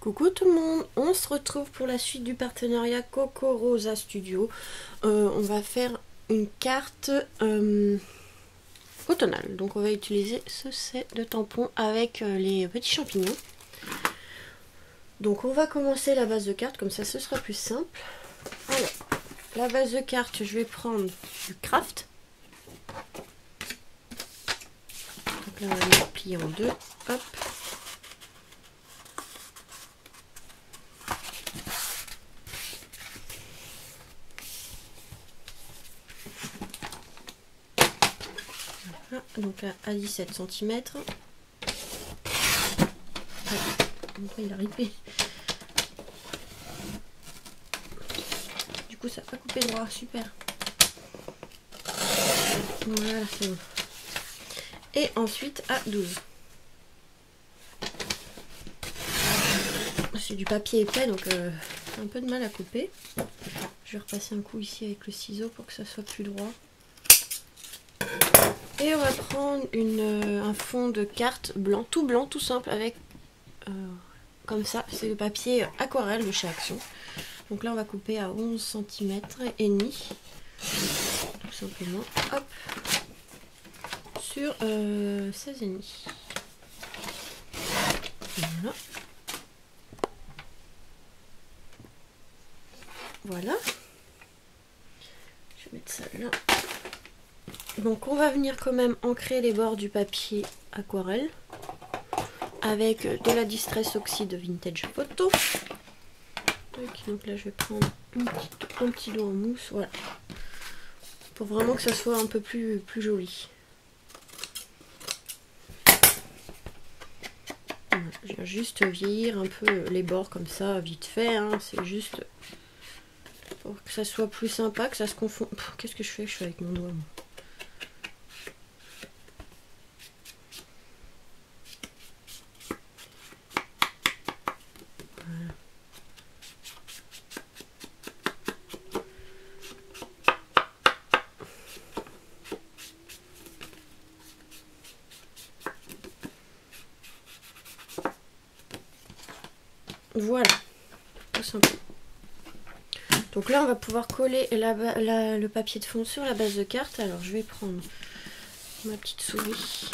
Coucou tout le monde, on se retrouve pour la suite du partenariat Coco Rosa Studio. On va faire une carte automnale. Donc on va utiliser ce set de tampons avec les petits champignons. Donc on va commencer la base de carte, comme ça ce sera plus simple. Alors, la base de carte, je vais prendre du craft. Donc là on va le plier en deux. Hop. Donc là à 17 cm. Il a ripé. Du coup ça va couper droit, super. Voilà, c'est bon. Et ensuite à 12. C'est du papier épais donc un peu de mal à couper. Je vais repasser un coup ici avec le ciseau pour que ça soit plus droit. Et on va prendre un fond de carte blanc, tout simple, avec comme ça, c'est le papier aquarelle de chez Action. Donc là on va couper à 11 cm et demi, tout simplement, hop, sur 16 et demi. Voilà. Voilà. Je vais mettre ça là. Donc on va venir quand même ancrer les bords du papier aquarelle avec de la Distress Oxide Vintage Photo. Donc là je vais prendre un petit doigt en mousse, voilà, pour vraiment que ça soit un peu plus joli. Voilà, je viens juste vieillir un peu les bords comme ça, vite fait, hein, c'est juste pour que ça soit plus sympa, que ça se confond. Qu'est-ce que je fais? Je fais avec mon doigt. Voilà, tout simplement. Donc là, on va pouvoir coller le papier de fond sur la base de carte. Alors, je vais prendre ma petite souris.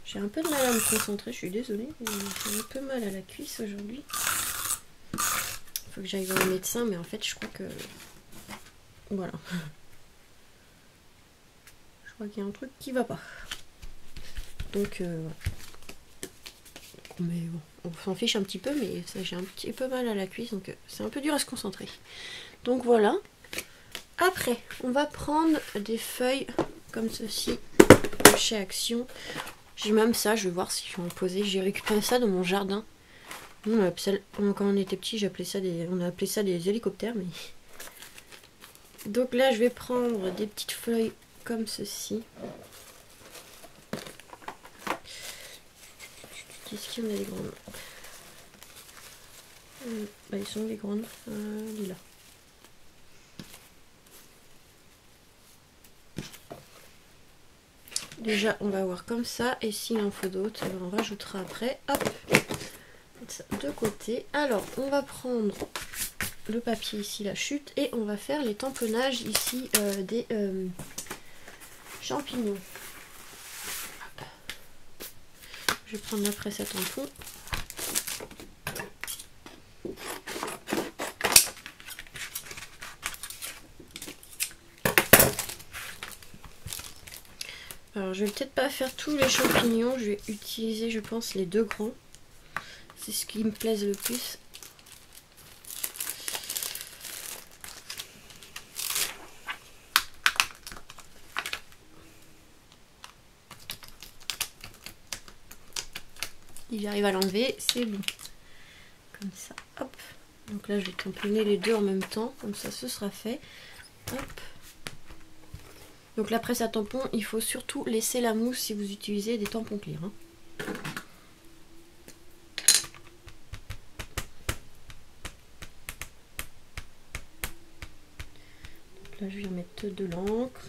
J'ai un peu de mal à me concentrer, je suis désolée. J'ai un peu mal à la cuisse aujourd'hui. Il faut que j'aille voir le médecin, mais en fait, je crois que... Voilà. Je crois qu'il y a un truc qui va pas. Donc, voilà. Mais bon, on s'en fiche un petit peu, mais j'ai un petit peu mal à la cuisse, donc c'est un peu dur à se concentrer. Donc voilà. Après, on va prendre des feuilles comme ceci chez Action. J'ai même ça, je vais voir si je vais en poser. J'ai récupéré ça dans mon jardin. Quand on était petit, on appelait ça des hélicoptères. Mais... Donc là, je vais prendre des petites feuilles comme ceci. Est-ce qu'il y en a des grandes? Bah, ils sont les grandes, lilas. Déjà, on va voir comme ça, et s'il en faut d'autres, on rajoutera après. Hop, mettre ça de côté. Alors, on va prendre le papier ici, la chute, et on va faire les tamponnages ici des champignons. Hop. Je vais prendre la presse à tampon. Alors je vais peut-être pas faire tous les champignons, je vais utiliser je pense les deux grands. C'est ce qui me plaise le plus. Il arrive à l'enlever, c'est bon. Comme ça, hop. Donc là je vais tamponner les deux en même temps, comme ça ce sera fait. Hop. Donc la presse à tampon, il faut surtout laisser la mousse si vous utilisez des tampons clear. Hein. Donc là je vais mettre de l'encre. 。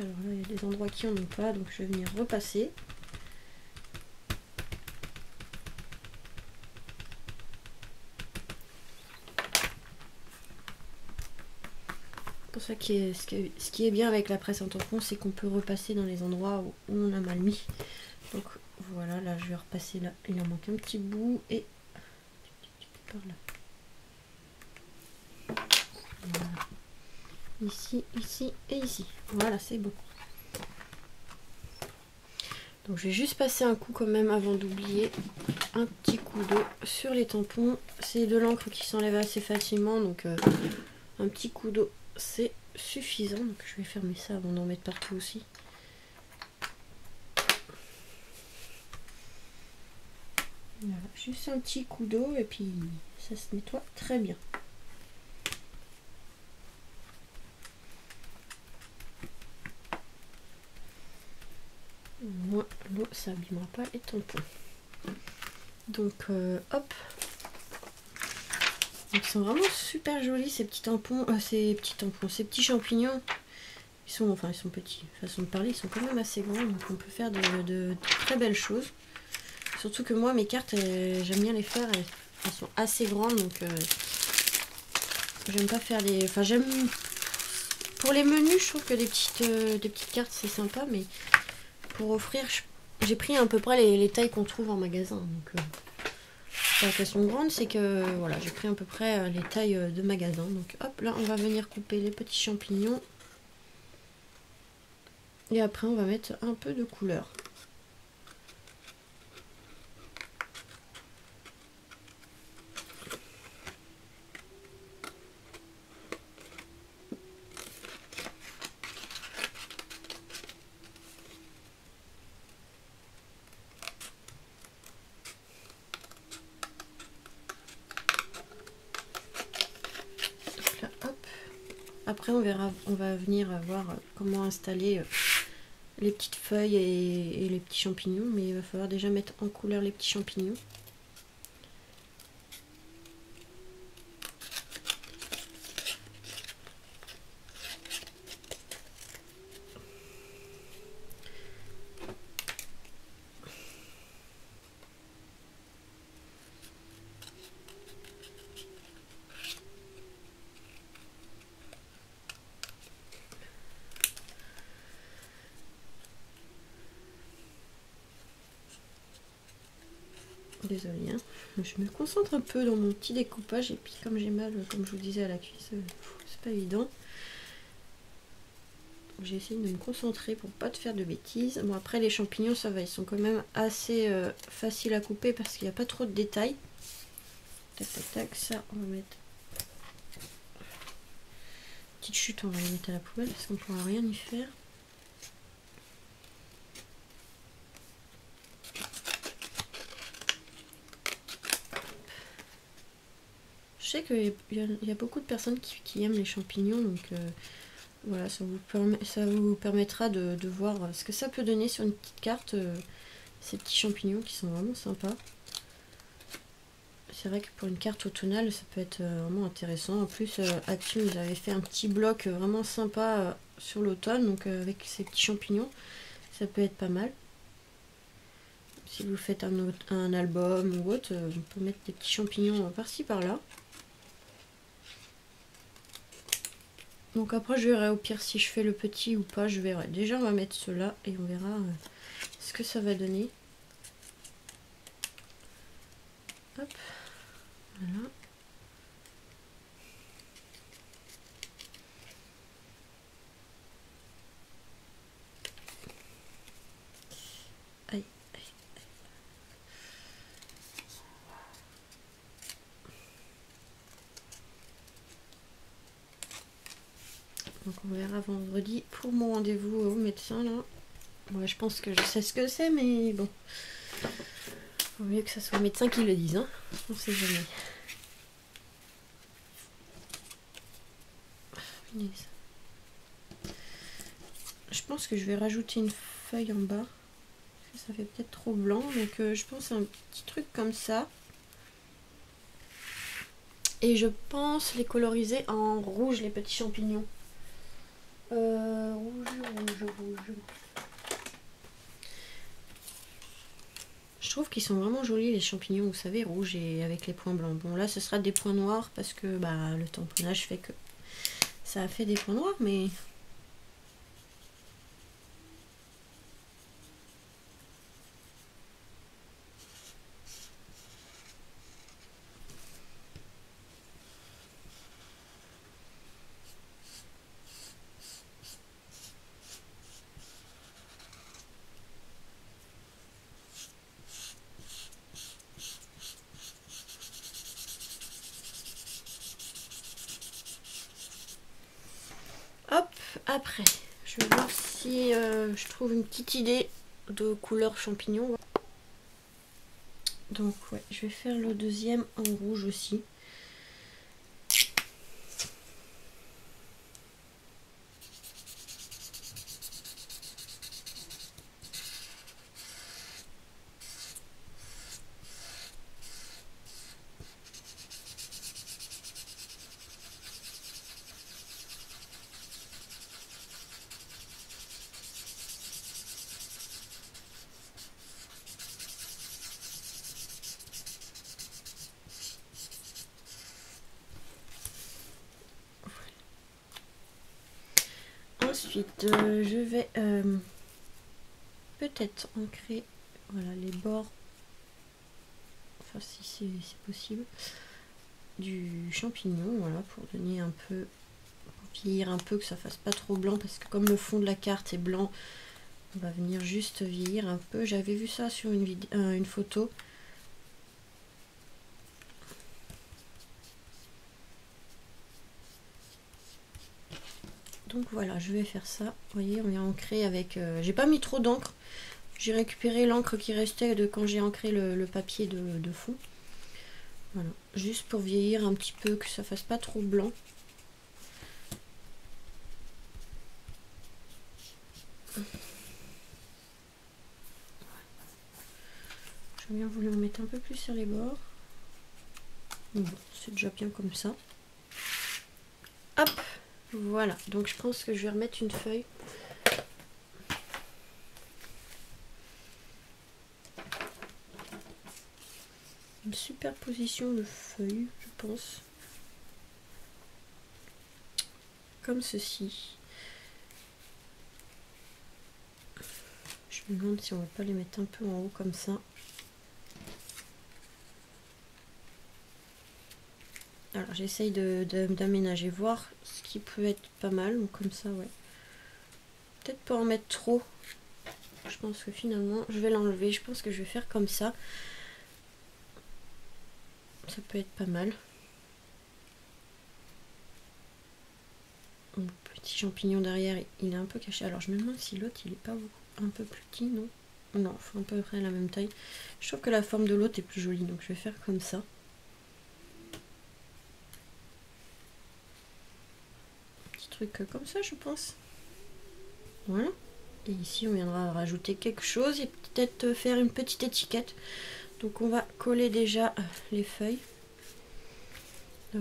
Alors là, il y a des endroits qui en ont pas, donc je vais venir repasser. Pour ça ce qui est bien avec la presse en tampon, c'est qu'on peut repasser dans les endroits où on a mal mis. Donc voilà, là je vais repasser là. Il en manque un petit bout et par là. Voilà. Ici, ici et ici. Voilà, c'est bon. Donc je vais juste passer un coup quand même avant d'oublier. Un petit coup d'eau sur les tampons. C'est de l'encre qui s'enlève assez facilement, donc un petit coup d'eau c'est suffisant. Donc je vais fermer ça avant d'en mettre partout aussi. Voilà, juste un petit coup d'eau et puis ça se nettoie très bien. Au moins l'eau ça abîmera pas les tampons. Donc hop. Donc, ils sont vraiment super jolis ces petits tampons, ces petits champignons. Ils sont petits, façon de parler, ils sont quand même assez grands, donc on peut faire de très belles choses. Surtout que moi mes cartes j'aime bien les faire, elles sont assez grandes, donc j'aime pas faire des. Enfin j'aime. Pour les menus je trouve que des petites cartes c'est sympa, mais pour offrir j'ai pris à peu près les tailles qu'on trouve en magasin. Donc pas qu'elles sont grandes, c'est que voilà, j'ai pris à peu près les tailles de magasin. Donc hop, là on va venir couper les petits champignons. Et après on va mettre un peu de couleur. Là, hop. Après on verra, on va venir voir comment installer les petites feuilles et les petits champignons, mais il va falloir déjà mettre en couleur les petits champignons. Désolée, hein. Je me concentre un peu dans mon petit découpage et puis comme j'ai mal, comme je vous disais, à la cuisse, c'est pas évident. J'ai essayé de me concentrer pour pas te faire de bêtises. Bon après les champignons ça va, ils sont quand même assez faciles à couper parce qu'il n'y a pas trop de détails. Tac tac tac, ça on va mettre. Petite chute, on va les mettre à la poubelle parce qu'on ne pourra rien y faire. Je sais qu'il y a beaucoup de personnes qui aiment les champignons, donc voilà, ça vous permettra de voir ce que ça peut donner sur une petite carte, ces petits champignons qui sont vraiment sympas. C'est vrai que pour une carte automnale, ça peut être vraiment intéressant. En plus, Action, ils avaient fait un petit bloc vraiment sympa sur l'automne, donc avec ces petits champignons, ça peut être pas mal. Si vous faites un album ou autre, on peut mettre des petits champignons par-ci par-là. Donc après je verrai au pire si je fais le petit ou pas, je verrai. Déjà on va mettre cela et on verra ce que ça va donner. Hop, voilà. Aïe, aïe, aïe. Donc on verra vendredi pour mon rendez-vous au médecin là. Moi je pense que je sais ce que c'est, mais bon. Vaut mieux que ce soit le médecin qui le dise, hein. On sait jamais. Je pense que je vais rajouter une feuille en bas. Ça fait peut-être trop blanc, donc je pense à un petit truc comme ça. Et je pense les coloriser en rouge, les petits champignons. Rouge. Je trouve qu'ils sont vraiment jolis les champignons, vous savez, rouges et avec les points blancs. Bon là ce sera des points noirs parce que bah, le tamponnage fait que ça a fait des points noirs, mais... Hop, après, je vais voir si je trouve une petite idée de couleur champignon. Donc ouais, je vais faire le deuxième en rouge aussi. Ensuite, je vais peut-être ancrer voilà, les bords, enfin si c'est possible, du champignon, voilà, pour donner un peu, pour vieillir un peu, que ça fasse pas trop blanc, parce que comme le fond de la carte est blanc, on va venir juste vieillir un peu. J'avais vu ça sur une photo. Donc voilà, je vais faire ça. Vous voyez, on vient ancrer avec... j'ai pas mis trop d'encre. J'ai récupéré l'encre qui restait de quand j'ai ancré le papier de fond. Voilà, juste pour vieillir un petit peu, que ça fasse pas trop blanc. J'ai bien voulu en mettre un peu plus sur les bords. Bon, c'est déjà bien comme ça. Hop, voilà. Donc je pense que je vais remettre une feuille. Une superposition de feuilles, je pense. Comme ceci. Je me demande si on ne va pas les mettre un peu en haut comme ça. Alors j'essaye d'aménager, voir ce qui peut être pas mal, donc comme ça, ouais. Peut-être pas en mettre trop. Je pense que finalement, je vais l'enlever. Je pense que je vais faire comme ça. Ça peut être pas mal. Mon petit champignon derrière, il est un peu caché. Alors je me demande si l'autre, il est pas un peu plus petit, non? Non, enfin à peu près la même taille. Je trouve que la forme de l'autre est plus jolie, donc je vais faire comme ça. Petit truc comme ça, je pense. Voilà. Et ici, on viendra rajouter quelque chose et peut-être faire une petite étiquette. Donc on va coller déjà les feuilles. Je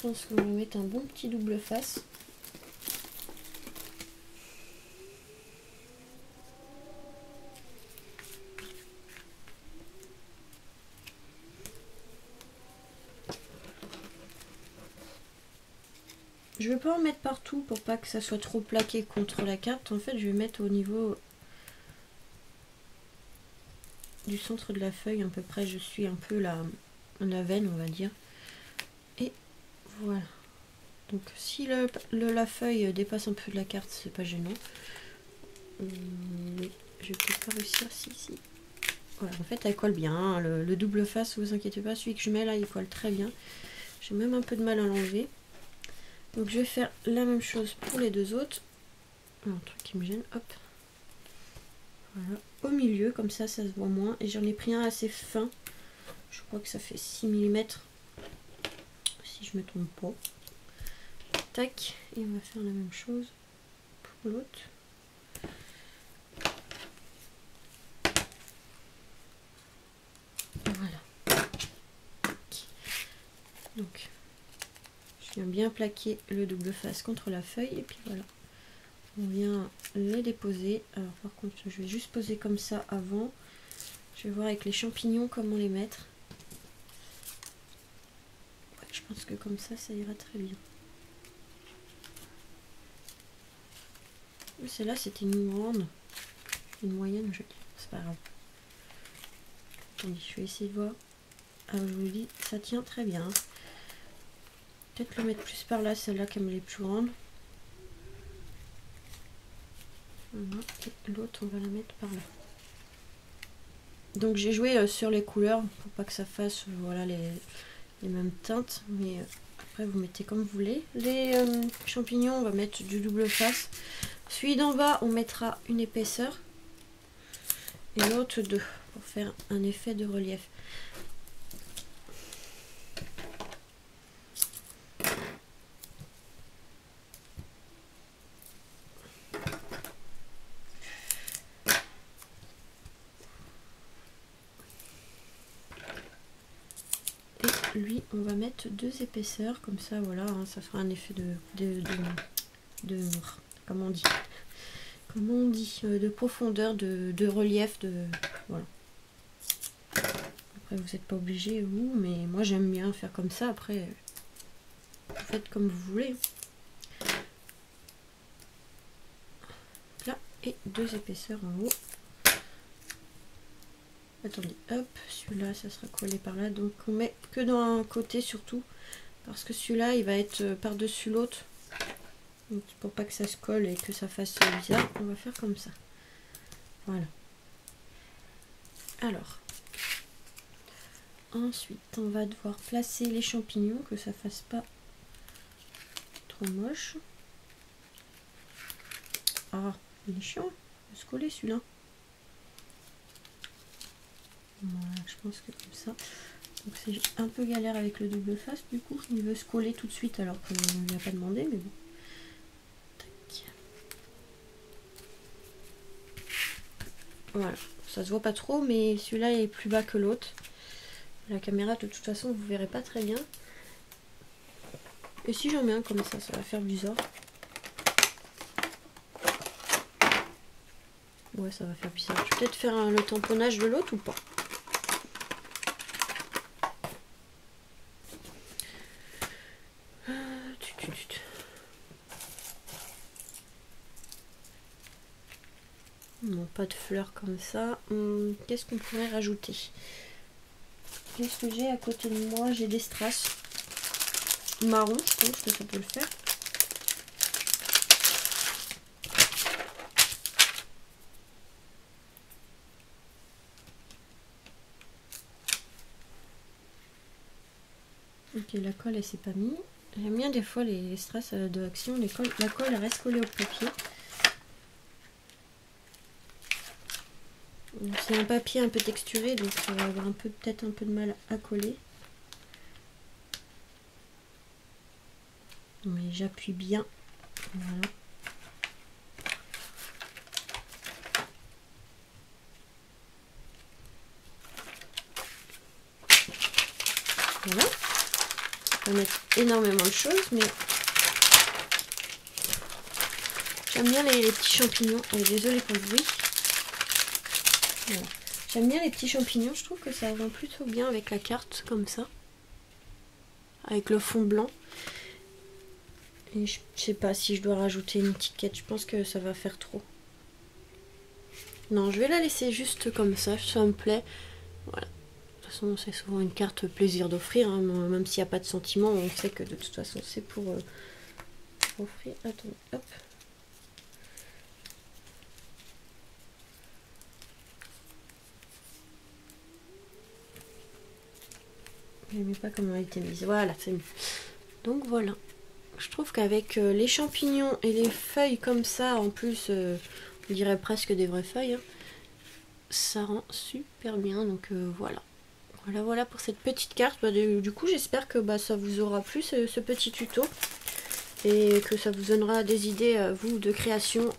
pense qu'on va mettre un bon petit double face. Je vais pas en mettre partout pour pas que ça soit trop plaqué contre la carte. En fait, je vais mettre au niveau du centre de la feuille, à peu près. Je suis un peu la veine, on va dire. Et voilà. Donc si la feuille dépasse un peu de la carte, c'est pas gênant. Mais je vais peut-être pas réussir. Si. Voilà, en fait, elle colle bien. Hein. Le double face, vous inquiétez pas, celui que je mets là, il colle très bien. J'ai même un peu de mal à l'enlever. Donc je vais faire la même chose pour les deux autres. Un truc qui me gêne, hop. Voilà, au milieu, comme ça, ça se voit moins. Et j'en ai pris un assez fin. Je crois que ça fait 6 mm. Si je me trompe pas. Tac. Et on va faire la même chose pour l'autre. Voilà. Donc, Je viens bien plaquer le double face contre la feuille et puis voilà. On vient les déposer. Alors par contre je vais juste poser comme ça avant. Je vais voir avec les champignons comment les mettre. Ouais, je pense que comme ça ira très bien. Celle-là c'était une grande. Une moyenne, c'est pas grave. Attendez, je vais essayer de voir. Ah, je vous dis, ça tient très bien. Peut-être le mettre plus par là, celle-là comme elle est plus grande. Voilà. Et l'autre, on va la mettre par là. Donc j'ai joué sur les couleurs pour pas que ça fasse voilà, les mêmes teintes. Mais après, vous mettez comme vous voulez. Les champignons, on va mettre du double face. Celui d'en bas, on mettra une épaisseur. Et l'autre 2 pour faire un effet de relief. Et lui, on va mettre 2 épaisseurs comme ça, voilà, hein, ça fera un effet de comment on dit, de profondeur, de relief, voilà. Après vous n'êtes pas obligé vous, mais moi j'aime bien faire comme ça. Après vous faites comme vous voulez. Là, et 2 épaisseurs en haut. Attendez, hop, celui-là ça sera collé par là, donc on met que dans un côté surtout parce que celui-là il va être par dessus l'autre. Donc pour pas que ça se colle et que ça fasse bizarre, on va faire comme ça. Voilà. Alors, ensuite on va devoir placer les champignons, que ça fasse pas trop moche. Ah, il est chiant de se coller celui-là. Voilà, je pense que comme ça. Donc c'est un peu galère avec le double face, du coup il veut se coller tout de suite alors qu'on ne lui a pas demandé, mais bon. Voilà, ça se voit pas trop, mais celui-là est plus bas que l'autre. La caméra, de toute façon, vous verrez pas très bien. Et si j'en mets un comme ça va faire bizarre. Ouais, ça va faire bizarre. Je vais peut-être faire le tamponnage de l'autre ou pas. Non, pas de fleurs comme ça. Qu'est-ce qu'on pourrait rajouter? Qu'est-ce que j'ai à côté de moi? J'ai des strass marron, je pense que ça peut le faire. Ok, la colle elle s'est pas mise. J'aime bien des fois les strass de Action, la colle elle reste collée au papier. C'est un papier un peu texturé, donc ça va avoir peut-être un peu de mal à coller. Mais j'appuie bien. Voilà. Voilà. On va mettre énormément de choses, mais j'aime bien les petits champignons. Désolée pour le bruit. Voilà. J'aime bien les petits champignons, je trouve que ça va plutôt bien avec la carte, comme ça. Avec le fond blanc. Et je sais pas si je dois rajouter une étiquette, je pense que ça va faire trop. Non, je vais la laisser juste comme ça me plaît. Voilà. De toute façon, c'est souvent une carte plaisir d'offrir, hein, même s'il n'y a pas de sentiment, on sait que de toute façon c'est pour offrir. Attends, hop. Je n'aimais pas comment elle était mise. Voilà, c'est mieux. Donc voilà. Je trouve qu'avec les champignons et les feuilles comme ça, en plus, on dirait presque des vraies feuilles, hein, ça rend super bien. Donc voilà. Voilà pour cette petite carte. Bah, du coup, j'espère que ça vous aura plu ce petit tuto. Et que ça vous donnera des idées, vous, de création.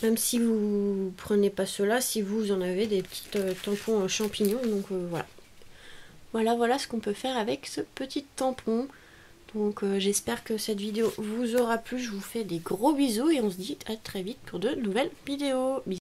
Même si vous prenez pas cela, si vous en avez des petits tampons champignons. Donc voilà. Voilà ce qu'on peut faire avec ce petit tampon. Donc j'espère que cette vidéo vous aura plu, je vous fais des gros bisous et on se dit à très vite pour de nouvelles vidéos. Bisous.